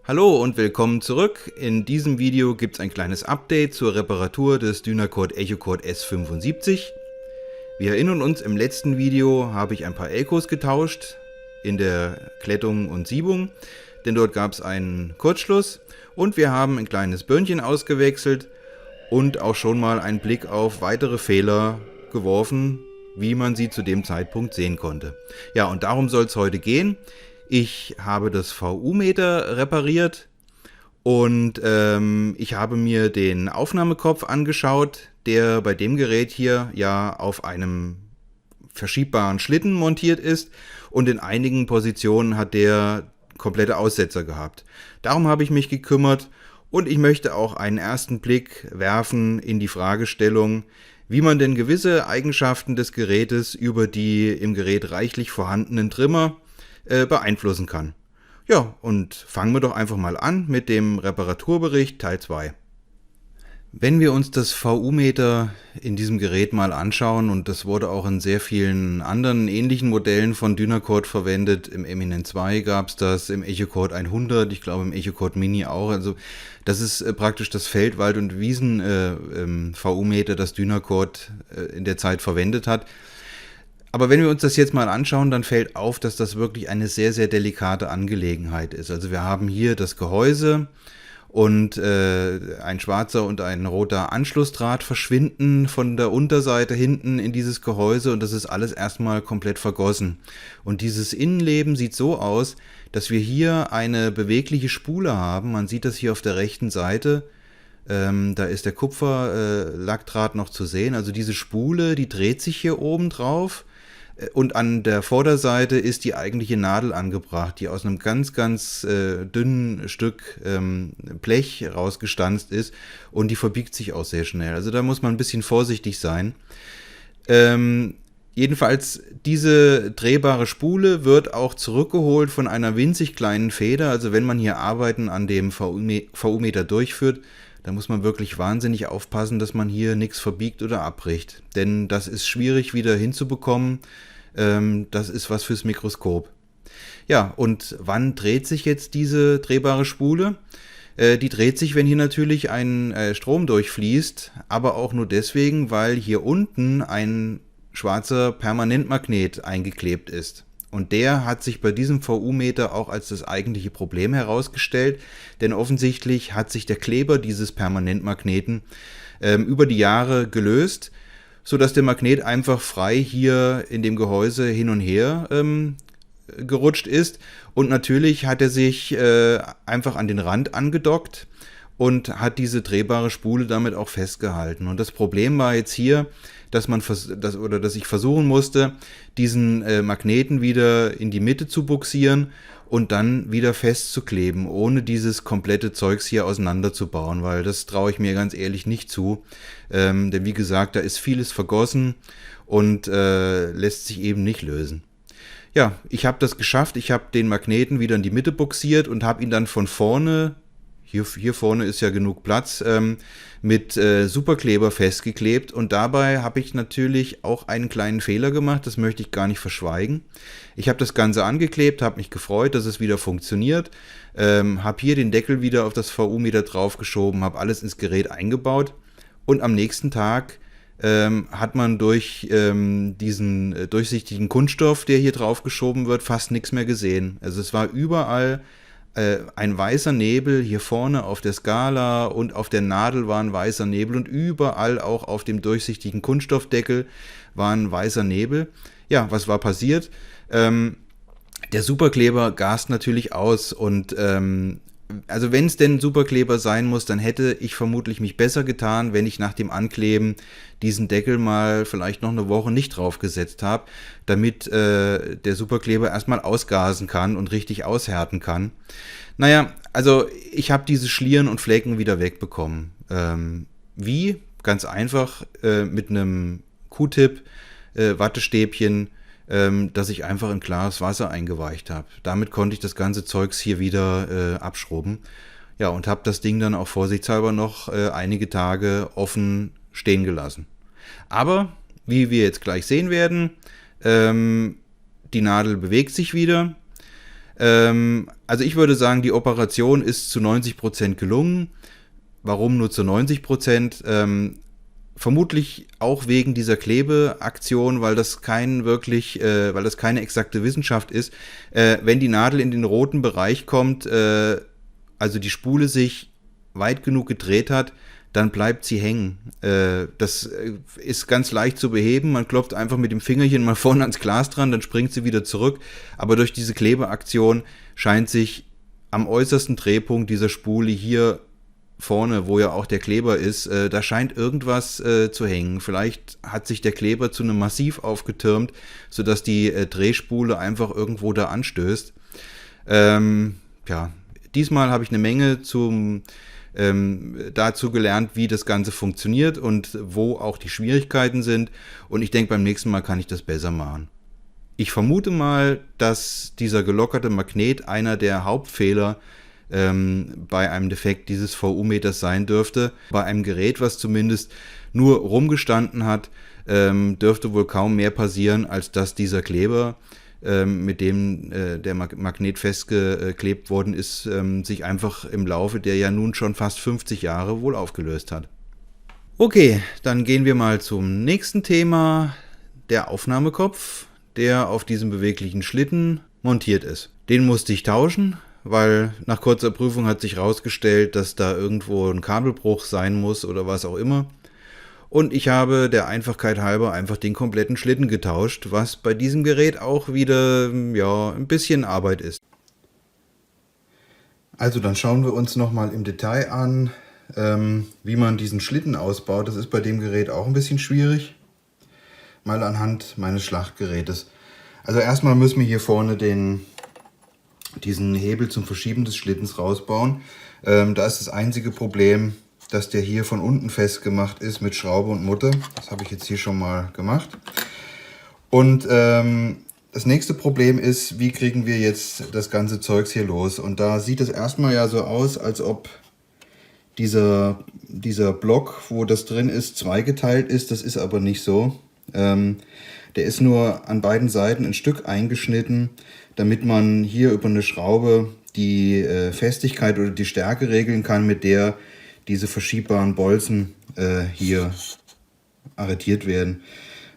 Hallo und willkommen zurück. In diesem Video gibt es ein kleines Update zur Reparatur des Dynacord EchoCord S75. Wir erinnern uns, im letzten Video habe ich ein paar Elcos getauscht in der Klettung und Siebung, denn dort gab es einen Kurzschluss und wir haben ein kleines Birnchen ausgewechselt und auch schon mal einen Blick auf weitere Fehler geworfen, wie man sie zu dem Zeitpunkt sehen konnte. Ja, und darum soll es heute gehen. Ich habe das VU-Meter repariert und ich habe mir den Aufnahmekopf angeschaut, der bei dem Gerät hier ja auf einem verschiebbaren Schlitten montiert ist und in einigen Positionen hat der komplette Aussetzer gehabt. Darum habe ich mich gekümmert und ich möchte auch einen ersten Blick werfen in die Fragestellung, wie man denn gewisse Eigenschaften des Gerätes über die im Gerät reichlich vorhandenen Trimmer beeinflussen kann. Ja, und fangen wir doch einfach mal an mit dem Reparaturbericht Teil 2. Wenn wir uns das VU-Meter in diesem Gerät mal anschauen, und das wurde auch in sehr vielen anderen ähnlichen Modellen von Dynacord verwendet, im Eminent 2 gab es das, im EchoCord 100, ich glaube im EchoCord Mini auch, also das ist praktisch das Feld-, Wald- und Wiesen-VU-Meter, das Dynacord in der Zeit verwendet hat. Aber wenn wir uns das jetzt mal anschauen, dann fällt auf, dass das wirklich eine sehr, sehr delikate Angelegenheit ist. Also wir haben hier das Gehäuse und ein schwarzer und ein roter Anschlussdraht verschwinden von der Unterseite hinten in dieses Gehäuse und das ist alles erstmal komplett vergossen. Und dieses Innenleben sieht so aus, dass wir hier eine bewegliche Spule haben. Man sieht das hier auf der rechten Seite. Da ist der Kupferlackdraht noch zu sehen. Also diese Spule, die dreht sich hier oben drauf. Und an der Vorderseite ist die eigentliche Nadel angebracht, die aus einem ganz, ganz dünnen Stück Blech rausgestanzt ist und die verbiegt sich auch sehr schnell. Also da muss man ein bisschen vorsichtig sein. Jedenfalls, diese drehbare Spule wird auch zurückgeholt von einer winzig kleinen Feder. Also wenn man hier Arbeiten an dem VU-Meter durchführt, da muss man wirklich wahnsinnig aufpassen, dass man hier nichts verbiegt oder abbricht. Denn das ist schwierig wieder hinzubekommen. Das ist was fürs Mikroskop. Ja, und wann dreht sich jetzt diese drehbare Spule? Die dreht sich, wenn hier natürlich ein Strom durchfließt, aber auch nur deswegen, weil hier unten ein schwarzer Permanentmagnet eingeklebt ist. Und der hat sich bei diesem VU-Meter auch als das eigentliche Problem herausgestellt, denn offensichtlich hat sich der Kleber dieses Permanentmagneten über die Jahre gelöst, sodass der Magnet einfach frei hier in dem Gehäuse hin und her gerutscht ist. Und natürlich hat er sich einfach an den Rand angedockt und hat diese drehbare Spule damit auch festgehalten. Und das Problem war jetzt hier, dass ich versuchen musste, diesen Magneten wieder in die Mitte zu buxieren und dann wieder festzukleben, ohne dieses komplette Zeugs hier auseinanderzubauen, weil das traue ich mir ganz ehrlich nicht zu. Denn wie gesagt, da ist vieles vergossen und lässt sich eben nicht lösen. Ja, ich habe das geschafft. Ich habe den Magneten wieder in die Mitte buxiert und habe ihn dann von vorne, hier vorne ist ja genug Platz, mit Superkleber festgeklebt. Und dabei habe ich natürlich auch einen kleinen Fehler gemacht, das möchte ich gar nicht verschweigen. Ich habe das Ganze angeklebt, habe mich gefreut, dass es wieder funktioniert, habe hier den Deckel wieder auf das VU-Meter draufgeschoben, habe alles ins Gerät eingebaut und am nächsten Tag hat man durch diesen durchsichtigen Kunststoff, der hier draufgeschoben wird, fast nichts mehr gesehen. Also es war überall ein weißer Nebel, hier vorne auf der Skala und auf der Nadel war ein weißer Nebel und überall auch auf dem durchsichtigen Kunststoffdeckel war ein weißer Nebel. Ja, was war passiert? Der Superkleber gast natürlich aus und also wenn es denn Superkleber sein muss, dann hätte ich vermutlich mich besser getan, wenn ich nach dem Ankleben diesen Deckel mal vielleicht noch eine Woche nicht draufgesetzt habe, damit der Superkleber erstmal ausgasen kann und richtig aushärten kann. Naja, also ich habe diese Schlieren und Flecken wieder wegbekommen. Wie? Ganz einfach mit einem Q-Tip, Wattestäbchen, dass ich einfach in klares Wasser eingeweicht habe. Damit konnte ich das ganze Zeugs hier wieder abschrubben. Ja, und habe das Ding dann auch vorsichtshalber noch einige Tage offen stehen gelassen. Aber, wie wir jetzt gleich sehen werden, die Nadel bewegt sich wieder. Also ich würde sagen, die Operation ist zu 90% gelungen. Warum nur zu 90%? Vermutlich auch wegen dieser Klebeaktion, weil das keine exakte Wissenschaft ist. Wenn die Nadel in den roten Bereich kommt, also die Spule sich weit genug gedreht hat, dann bleibt sie hängen. Das ist ganz leicht zu beheben. Man klopft einfach mit dem Fingerchen mal vorne ans Glas dran, dann springt sie wieder zurück. Aber durch diese Klebeaktion scheint sich am äußersten Drehpunkt dieser Spule hier vorne, wo ja auch der Kleber ist, da scheint irgendwas zu hängen. Vielleicht hat sich der Kleber zu einem Massiv aufgetürmt, sodass die Drehspule einfach irgendwo da anstößt. Diesmal habe ich eine Menge dazu gelernt, wie das Ganze funktioniert und wo auch die Schwierigkeiten sind. Und ich denke, beim nächsten Mal kann ich das besser machen. Ich vermute mal, dass dieser gelockerte Magnet einer der Hauptfehler bei einem Defekt dieses VU-Meters sein dürfte. Bei einem Gerät, was zumindest nur rumgestanden hat, dürfte wohl kaum mehr passieren, als dass dieser Kleber, mit dem der Magnet festgeklebt worden ist, sich einfach im Laufe der ja nun schon fast 50 Jahre wohl aufgelöst hat. Okay, dann gehen wir mal zum nächsten Thema, der Aufnahmekopf, der auf diesem beweglichen Schlitten montiert ist. Den musste ich tauschen, weil nach kurzer Prüfung hat sich herausgestellt, dass da irgendwo ein Kabelbruch sein muss oder was auch immer. Und ich habe der Einfachkeit halber einfach den kompletten Schlitten getauscht, was bei diesem Gerät auch wieder ein bisschen Arbeit ist. Also dann schauen wir uns nochmal im Detail an, wie man diesen Schlitten ausbaut. Das ist bei dem Gerät auch ein bisschen schwierig. Mal anhand meines Schlachtgerätes. Also erstmal müssen wir hier vorne diesen Hebel zum Verschieben des Schlittens rausbauen. Da ist das einzige Problem, dass der hier von unten festgemacht ist mit Schraube und Mutter. Das habe ich jetzt hier schon mal gemacht. Und das nächste Problem ist, wie kriegen wir jetzt das ganze Zeugs hier los? Und da sieht es erstmal ja so aus, als ob dieser Block, wo das drin ist, zweigeteilt ist. Das ist aber nicht so. Der ist nur an beiden Seiten ein Stück eingeschnitten, damit man hier über eine Schraube die Festigkeit oder die Stärke regeln kann, mit der diese verschiebbaren Bolzen hier arretiert werden.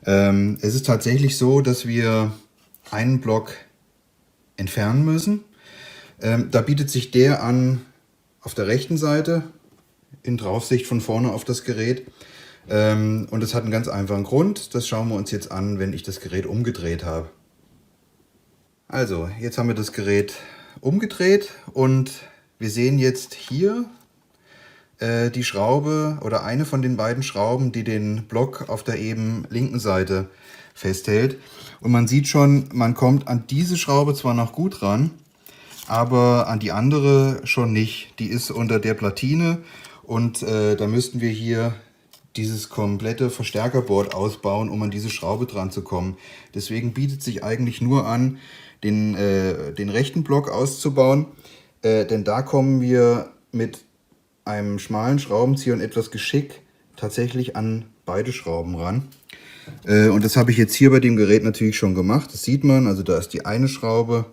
Es ist tatsächlich so, dass wir einen Block entfernen müssen. Da bietet sich der an auf der rechten Seite, in Draufsicht von vorne auf das Gerät. Und das hat einen ganz einfachen Grund. Das schauen wir uns jetzt an, wenn ich das Gerät umgedreht habe. Also, jetzt haben wir das Gerät umgedreht und wir sehen jetzt hier die Schraube oder eine von den beiden Schrauben, die den Block auf der eben linken Seite festhält. Und man sieht schon, man kommt an diese Schraube zwar noch gut ran, aber an die andere schon nicht. Die ist unter der Platine und da müssten wir hier dieses komplette Verstärkerboard ausbauen, um an diese Schraube dran zu kommen. Deswegen bietet sich eigentlich nur an, den rechten Block auszubauen, denn da kommen wir mit einem schmalen Schraubenzieher und etwas Geschick tatsächlich an beide Schrauben ran. Und das habe ich jetzt hier bei dem Gerät natürlich schon gemacht. Das sieht man, also da ist die eine Schraube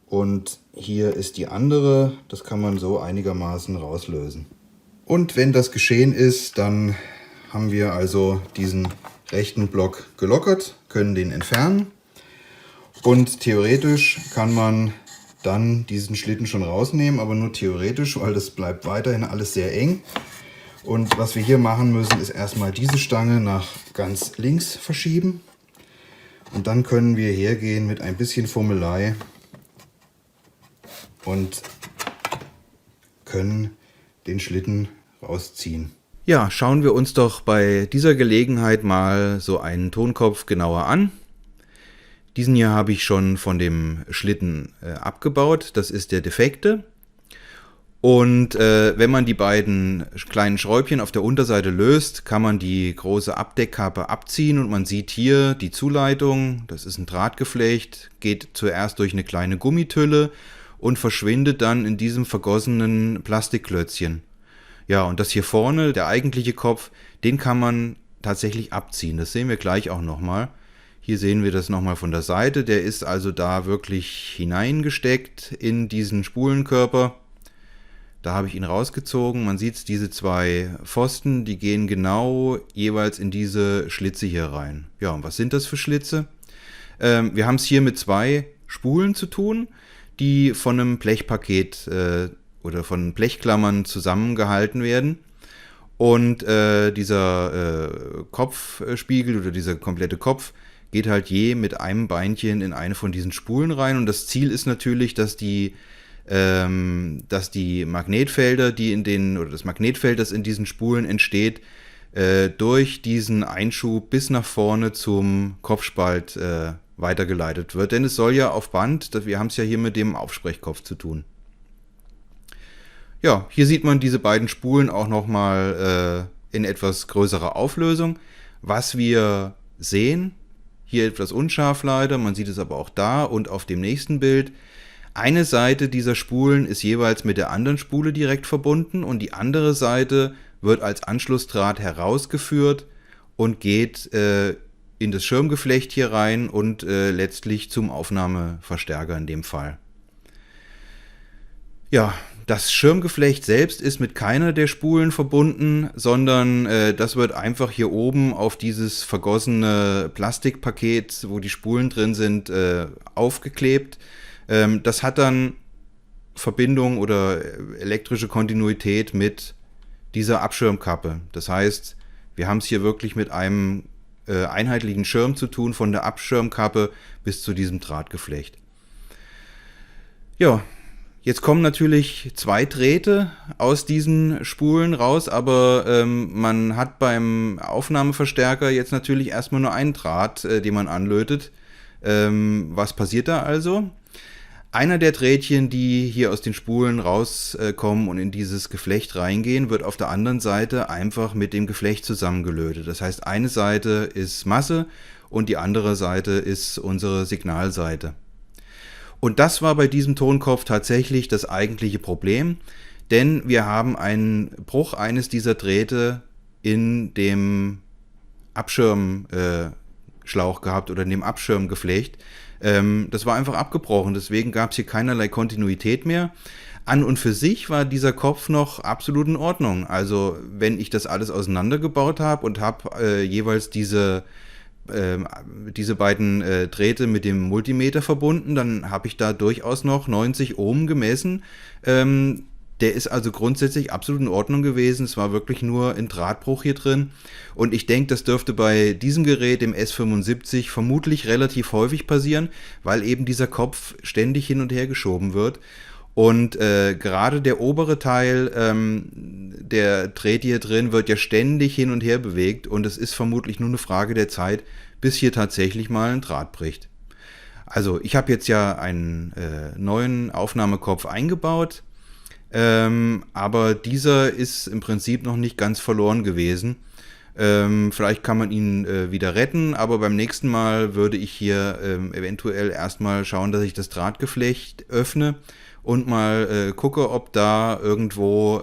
und hier ist die andere. Das kann man so einigermaßen rauslösen. Und wenn das geschehen ist, dann haben wir also diesen rechten Block gelockert, können den entfernen. Und theoretisch kann man dann diesen Schlitten schon rausnehmen, aber nur theoretisch, weil das bleibt weiterhin alles sehr eng. Und was wir hier machen müssen, ist erstmal diese Stange nach ganz links verschieben. Und dann können wir hergehen mit ein bisschen Fummelei und können den Schlitten rausziehen. Ja, schauen wir uns doch bei dieser Gelegenheit mal so einen Tonkopf genauer an. Diesen hier habe ich schon von dem Schlitten abgebaut. Das ist der defekte. Und wenn man die beiden kleinen Schräubchen auf der Unterseite löst, kann man die große Abdeckkappe abziehen und man sieht hier die Zuleitung. Das ist ein Drahtgeflecht, geht zuerst durch eine kleine Gummitülle und verschwindet dann in diesem vergossenen Plastikklötzchen. Ja, und das hier vorne, der eigentliche Kopf, den kann man tatsächlich abziehen. Das sehen wir gleich auch nochmal. Hier sehen wir das nochmal von der Seite. Der ist also da wirklich hineingesteckt in diesen Spulenkörper. Da habe ich ihn rausgezogen. Man sieht diese 2 Pfosten, die gehen genau jeweils in diese Schlitze hier rein. Ja, und was sind das für Schlitze? Wir haben es hier mit 2 Spulen zu tun, die von einem Blechpaket oder von Blechklammern zusammengehalten werden. Und dieser Kopfspiegel oder dieser komplette Kopf geht halt je mit einem Beinchen in eine von diesen Spulen rein. Und das Ziel ist natürlich, dass die Magnetfelder, oder das Magnetfeld, das in diesen Spulen entsteht, durch diesen Einschub bis nach vorne zum Kopfspalt weitergeleitet wird. Denn es soll ja auf Band, wir haben es ja hier mit dem Aufsprechkopf zu tun. Ja, hier sieht man diese beiden Spulen auch nochmal in etwas größerer Auflösung. Was wir sehen, hier etwas unscharf leider, man sieht es aber auch da und auf dem nächsten Bild. Eine Seite dieser Spulen ist jeweils mit der anderen Spule direkt verbunden und die andere Seite wird als Anschlussdraht herausgeführt und geht in das Schirmgeflecht hier rein und letztlich zum Aufnahmeverstärker in dem Fall. Ja, das Schirmgeflecht selbst ist mit keiner der Spulen verbunden, sondern das wird einfach hier oben auf dieses vergossene Plastikpaket, wo die Spulen drin sind, aufgeklebt. Das hat dann Verbindung oder elektrische Kontinuität mit dieser Abschirmkappe. Das heißt, wir haben es hier wirklich mit einem einheitlichen Schirm zu tun, von der Abschirmkappe bis zu diesem Drahtgeflecht. Ja, jetzt kommen natürlich 2 Drähte aus diesen Spulen raus, aber man hat beim Aufnahmeverstärker jetzt natürlich erstmal nur einen Draht, den man anlötet. Was passiert da also? Einer der Drähtchen, die hier aus den Spulen rauskommen und in dieses Geflecht reingehen, wird auf der anderen Seite einfach mit dem Geflecht zusammengelötet. Das heißt, eine Seite ist Masse und die andere Seite ist unsere Signalseite. Und das war bei diesem Tonkopf tatsächlich das eigentliche Problem, denn wir haben einen Bruch eines dieser Drähte in dem Abschirmschlauch gehabt oder in dem Abschirmgeflecht. Das war einfach abgebrochen, deswegen gab es hier keinerlei Kontinuität mehr. An und für sich war dieser Kopf noch absolut in Ordnung. Also wenn ich das alles auseinandergebaut habe und habe jeweils diese beiden Drähte mit dem Multimeter verbunden, dann habe ich da durchaus noch 90 Ohm gemessen. Der ist also grundsätzlich absolut in Ordnung gewesen. Es war wirklich nur ein Drahtbruch hier drin. Und ich denke, das dürfte bei diesem Gerät, dem S75, vermutlich relativ häufig passieren, weil eben dieser Kopf ständig hin und her geschoben wird. Und gerade der obere Teil der Drähte hier drin wird ja ständig hin und her bewegt. Und es ist vermutlich nur eine Frage der Zeit, bis hier tatsächlich mal ein Draht bricht. Also ich habe jetzt ja einen neuen Aufnahmekopf eingebaut. Aber dieser ist im Prinzip noch nicht ganz verloren gewesen. Vielleicht kann man ihn wieder retten, aber beim nächsten Mal würde ich hier eventuell erstmal schauen, dass ich das Drahtgeflecht öffne und mal gucke, ob da irgendwo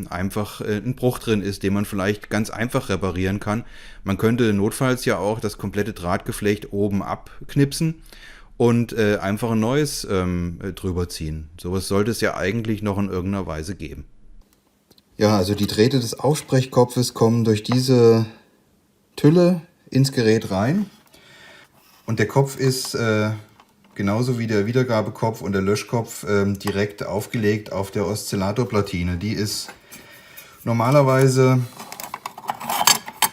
einfach ein Bruch drin ist, den man vielleicht ganz einfach reparieren kann. Man könnte notfalls ja auch das komplette Drahtgeflecht oben abknipsen und einfach ein neues drüber ziehen. Sowas sollte es ja eigentlich noch in irgendeiner Weise geben. Ja, also die Drähte des Aufsprechkopfes kommen durch diese Tülle ins Gerät rein. Und der Kopf ist genauso wie der Wiedergabekopf und der Löschkopf direkt aufgelegt auf der Oszillatorplatine. Die ist normalerweise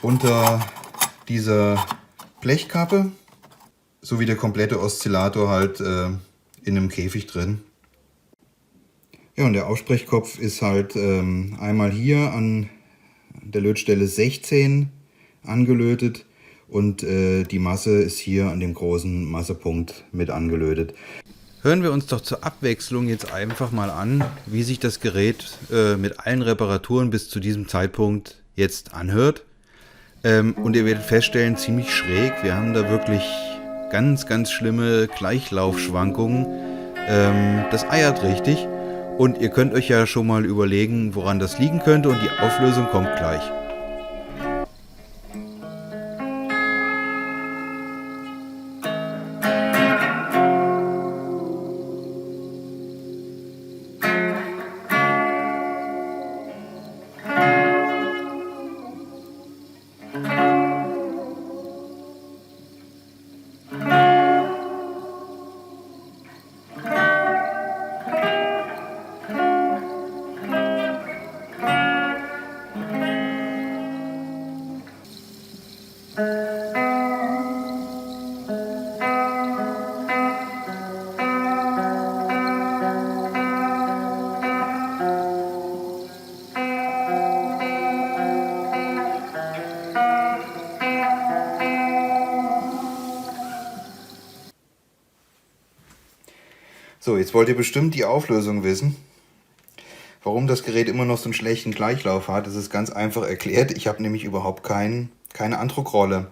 unter dieser Blechkappe, so wie der komplette Oszillator halt in einem Käfig drin. Ja, und der Aufsprechkopf ist halt einmal hier an der Lötstelle 16 angelötet und die Masse ist hier an dem großen Massepunkt mit angelötet. Hören wir uns doch zur Abwechslung jetzt einfach mal an, wie sich das Gerät mit allen Reparaturen bis zu diesem Zeitpunkt jetzt anhört. Und ihr werdet feststellen, ziemlich schräg. Wir haben da wirklich ganz, ganz schlimme Gleichlaufschwankungen. Das eiert richtig. Und ihr könnt euch ja schon mal überlegen, woran das liegen könnte, und die Auflösung kommt gleich. So, jetzt wollt ihr bestimmt die Auflösung wissen. Warum das Gerät immer noch so einen schlechten Gleichlauf hat, das ist ganz einfach erklärt. Ich habe nämlich überhaupt keine Andruckrolle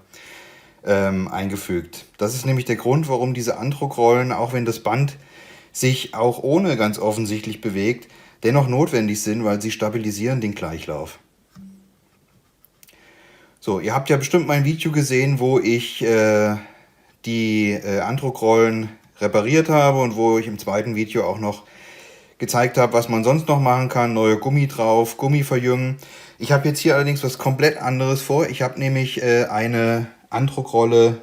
eingefügt. Das ist nämlich der Grund, warum diese Andruckrollen, auch wenn das Band sich auch ohne ganz offensichtlich bewegt, dennoch notwendig sind, weil sie stabilisieren den Gleichlauf. So, ihr habt ja bestimmt mein Video gesehen, wo ich die Andruckrollen repariert habe und wo ich im zweiten Video auch noch gezeigt habe, was man sonst noch machen kann. Neue Gummi drauf, Gummi verjüngen. Ich habe jetzt hier allerdings was komplett anderes vor. Ich habe nämlich eine Andruckrolle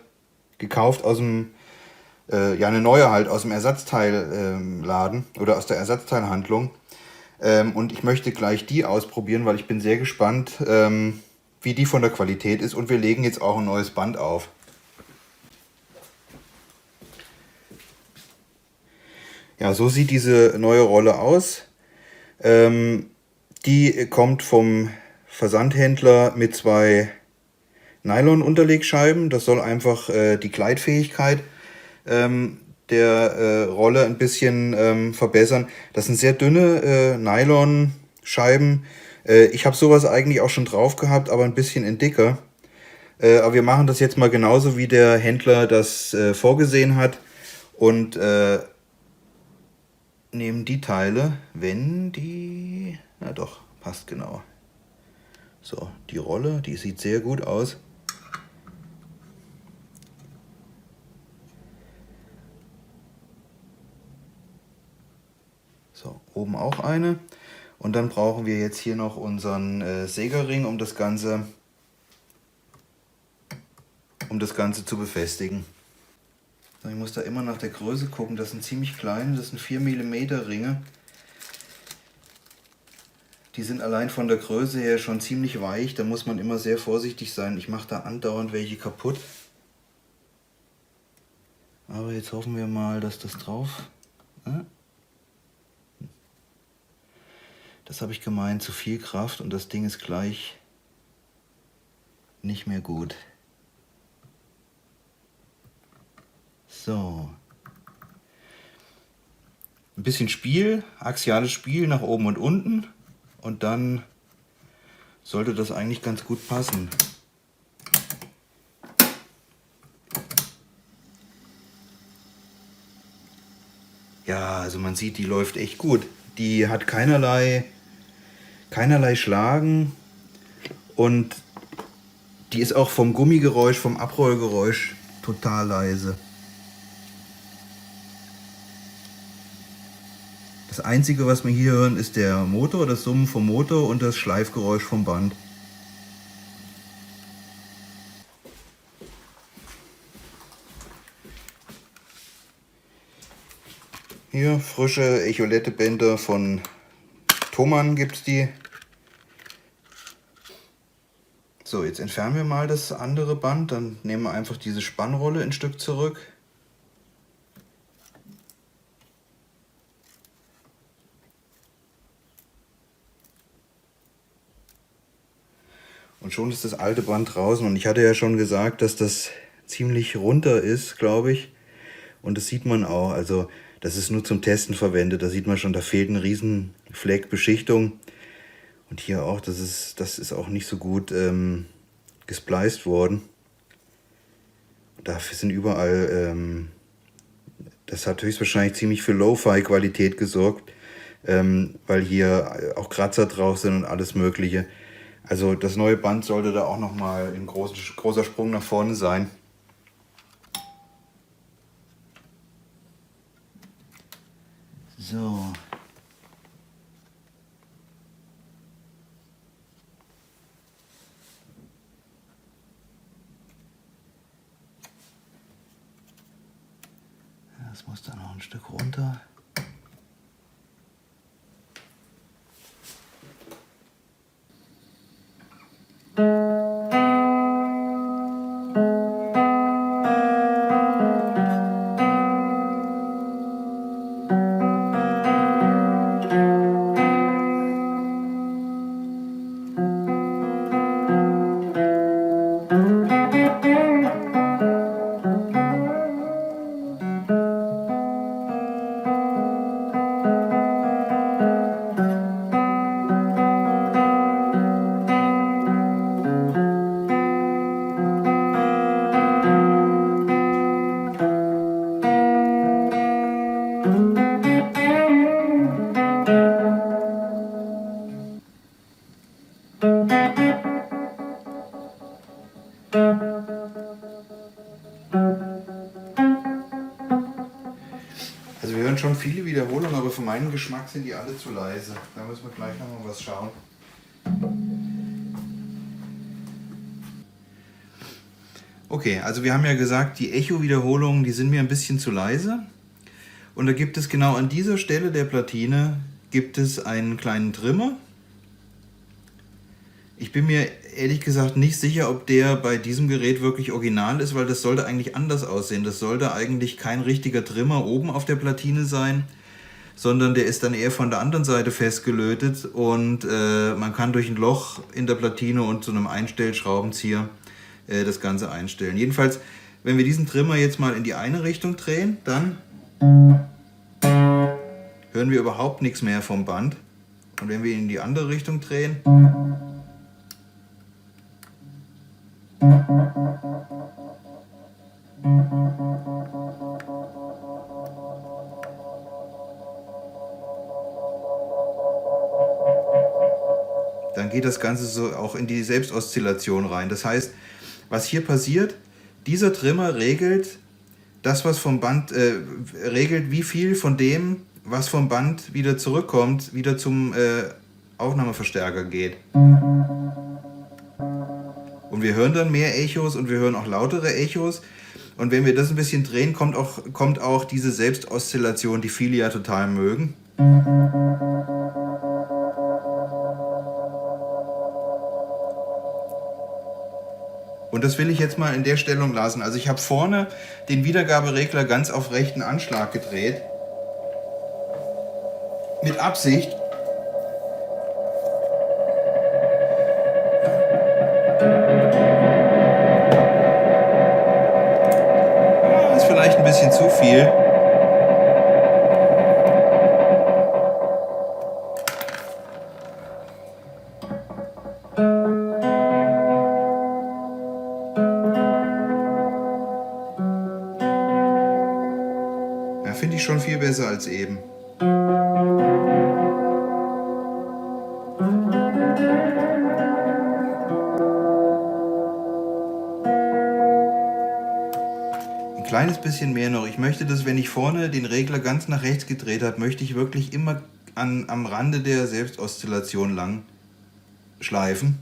gekauft aus dem, ja eine neue halt, aus dem Ersatzteilladen oder aus der Ersatzteilhandlung. Und ich möchte gleich die ausprobieren, weil ich bin sehr gespannt, wie die von der Qualität ist. Und wir legen jetzt auch ein neues Band auf. Ja, so sieht diese neue Rolle aus. Die kommt vom Versandhändler mit 2 Nylon-Unterlegscheiben. Das soll einfach die Gleitfähigkeit der Rolle ein bisschen verbessern. Das sind sehr dünne Nylon-Scheiben. Ich habe sowas eigentlich auch schon drauf gehabt, aber ein bisschen in dicker. Aber wir machen das jetzt mal genauso, wie der Händler das vorgesehen hat. Und nehmen die Teile, wenn die... Na doch, passt genau. So, die Rolle, die sieht sehr gut aus. So, oben auch eine. Und dann brauchen wir jetzt hier noch unseren Sägerring, um das Ganze zu befestigen. Ich muss da immer nach der Größe gucken. Das sind ziemlich kleine, das sind 4 mm Ringe. Die sind allein von der Größe her schon ziemlich weich. Da muss man immer sehr vorsichtig sein. Ich mache da andauernd welche kaputt. Aber jetzt hoffen wir mal, dass das drauf... Das habe ich gemeint, zu viel Kraft und das Ding ist gleich nicht mehr gut. So. Ein bisschen Spiel, axiales Spiel nach oben und unten und dann sollte das eigentlich ganz gut passen. Ja, also man sieht, die läuft echt gut. Die hat keinerlei Schlagen und die ist auch vom Gummigeräusch, vom Abrollgeräusch total leise. Das Einzige, was wir hier hören, ist der Motor, das Summen vom Motor und das Schleifgeräusch vom Band. Hier frische Echolette-Bänder von Thomann gibt es die. So, jetzt entfernen wir mal das andere Band, dann nehmen wir einfach diese Spannrolle ein Stück zurück. Und schon ist das alte Band draußen und ich hatte ja schon gesagt, dass das ziemlich runter ist, glaube ich. Und das sieht man auch, also das ist nur zum Testen verwendet, da sieht man schon, da fehlt ein riesen Fleck Beschichtung. Und hier auch, das ist auch nicht so gut gespliced worden. Dafür sind überall, das hat höchstwahrscheinlich ziemlich für Lo-Fi-Qualität gesorgt, weil hier auch Kratzer drauf sind und alles mögliche. Also das neue Band sollte da auch nochmal ein großer Sprung nach vorne sein. So. Das muss dann noch ein Stück runter. Wiederholungen, aber für meinen Geschmack sind die alle zu leise. Da müssen wir gleich nochmal was schauen. Okay, also wir haben ja gesagt, die Echo-Wiederholungen, die sind mir ein bisschen zu leise. Und da gibt es genau an dieser Stelle der Platine gibt es einen kleinen Trimmer. Ich bin mir ehrlich gesagt nicht sicher, ob der bei diesem Gerät wirklich original ist, weil das sollte eigentlich anders aussehen. Das sollte eigentlich kein richtiger Trimmer oben auf der Platine sein, sondern der ist dann eher von der anderen Seite festgelötet und man kann durch ein Loch in der Platine und so einem Einstellschraubenzieher das Ganze einstellen. Jedenfalls, wenn wir diesen Trimmer jetzt mal in die eine Richtung drehen, dann hören wir überhaupt nichts mehr vom Band. Und wenn wir ihn in die andere Richtung drehen, dann geht das Ganze so auch in die Selbstoszillation rein. Das heißt, was hier passiert, dieser Trimmer regelt das, was vom Band, regelt, wie viel von dem, was vom Band wieder zurückkommt, wieder zum Aufnahmeverstärker geht. Und wir hören dann mehr Echos und wir hören auch lautere Echos. Und wenn wir das ein bisschen drehen, kommt auch diese Selbstoszillation, die viele ja total mögen. Und das will ich jetzt mal in der Stellung lassen. Also ich habe vorne den Wiedergaberegler ganz auf rechten Anschlag gedreht. Mit Absicht. Ist vielleicht ein bisschen zu viel. Finde ich schon viel besser als eben. Ein kleines bisschen mehr noch. Ich möchte, dass, wenn ich vorne den Regler ganz nach rechts gedreht habe, möchte ich wirklich immer am Rande der Selbstoszillation lang schleifen.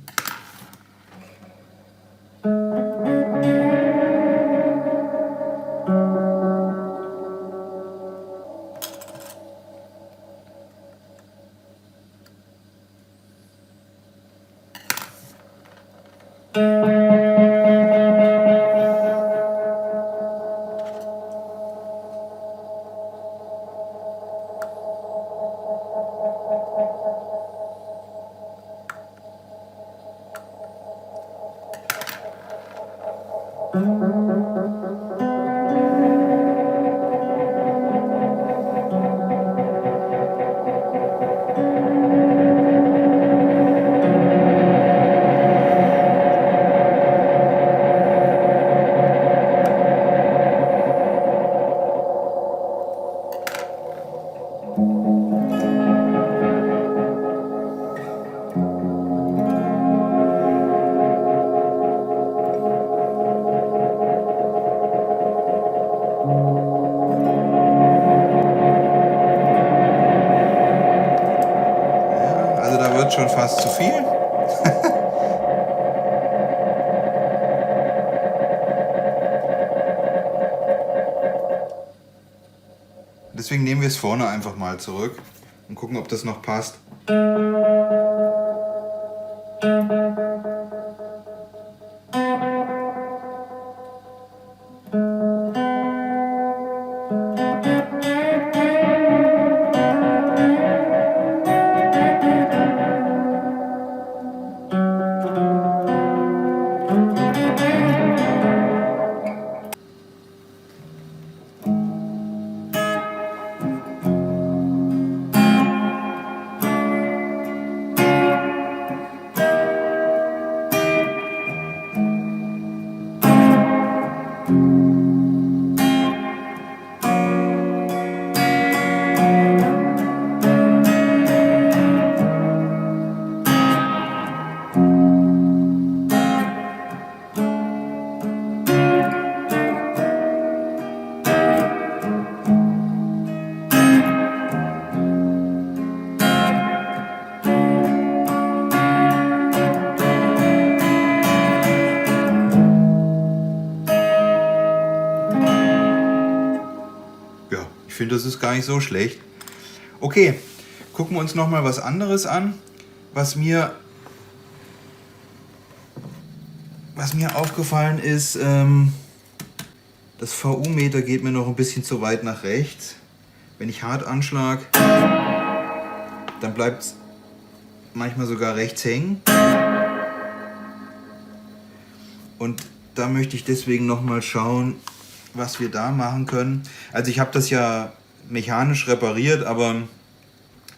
Schon fast zu viel. Deswegen nehmen wir es vorne einfach mal zurück und gucken, ob das noch passt. finde, das ist gar nicht so schlecht. Okay, gucken wir uns nochmal was anderes an, was mir aufgefallen ist. Das VU-Meter geht mir noch ein bisschen zu weit nach rechts. Wenn ich hart anschlage, dann bleibt es manchmal sogar rechts hängen. Und da möchte ich deswegen nochmal schauen, was wir da machen können. Also ich habe das ja mechanisch repariert, aber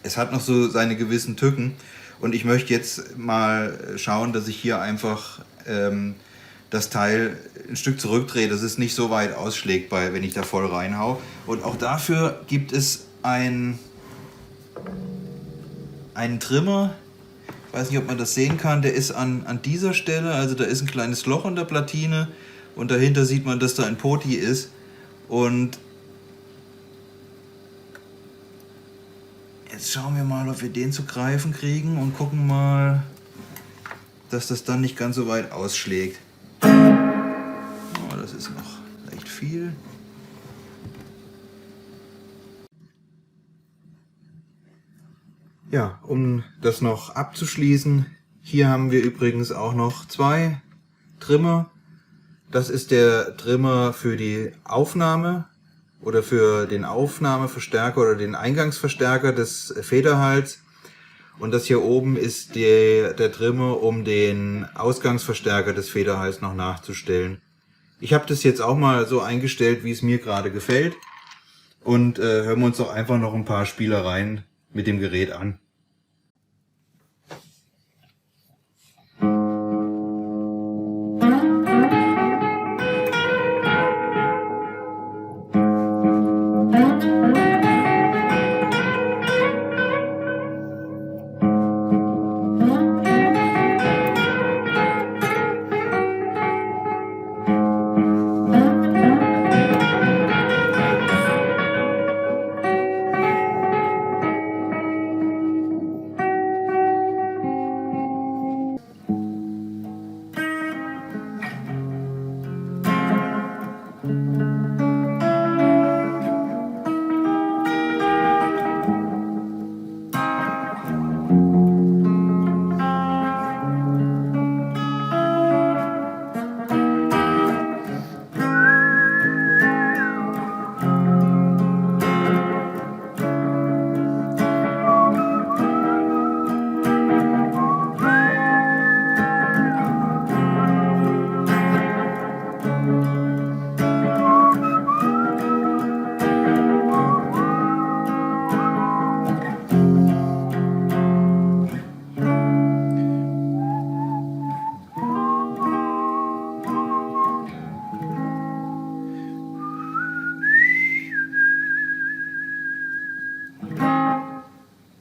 es hat noch so seine gewissen Tücken. Und ich möchte jetzt mal schauen, dass ich hier einfach das Teil ein Stück zurückdrehe, dass es nicht so weit ausschlägt, wenn ich da voll reinhau. Und auch dafür gibt es einen Trimmer. Ich weiß nicht, ob man das sehen kann. Der ist an dieser Stelle, also da ist ein kleines Loch in der Platine und dahinter sieht man, dass da ein Poti ist. Und jetzt schauen wir mal, ob wir den zu greifen kriegen und gucken mal, dass das dann nicht ganz so weit ausschlägt. Oh, das ist noch recht viel. Ja, um das noch abzuschließen, hier haben wir übrigens auch noch 2 Trimmer. Das ist der Trimmer für die Aufnahme oder für den Aufnahmeverstärker oder den Eingangsverstärker des Federhalts. Und das hier oben ist der Trimmer, um den Ausgangsverstärker des Federhals noch nachzustellen. Ich habe das jetzt auch mal so eingestellt, wie es mir gerade gefällt. Und hören wir uns doch einfach noch ein paar Spielereien mit dem Gerät an.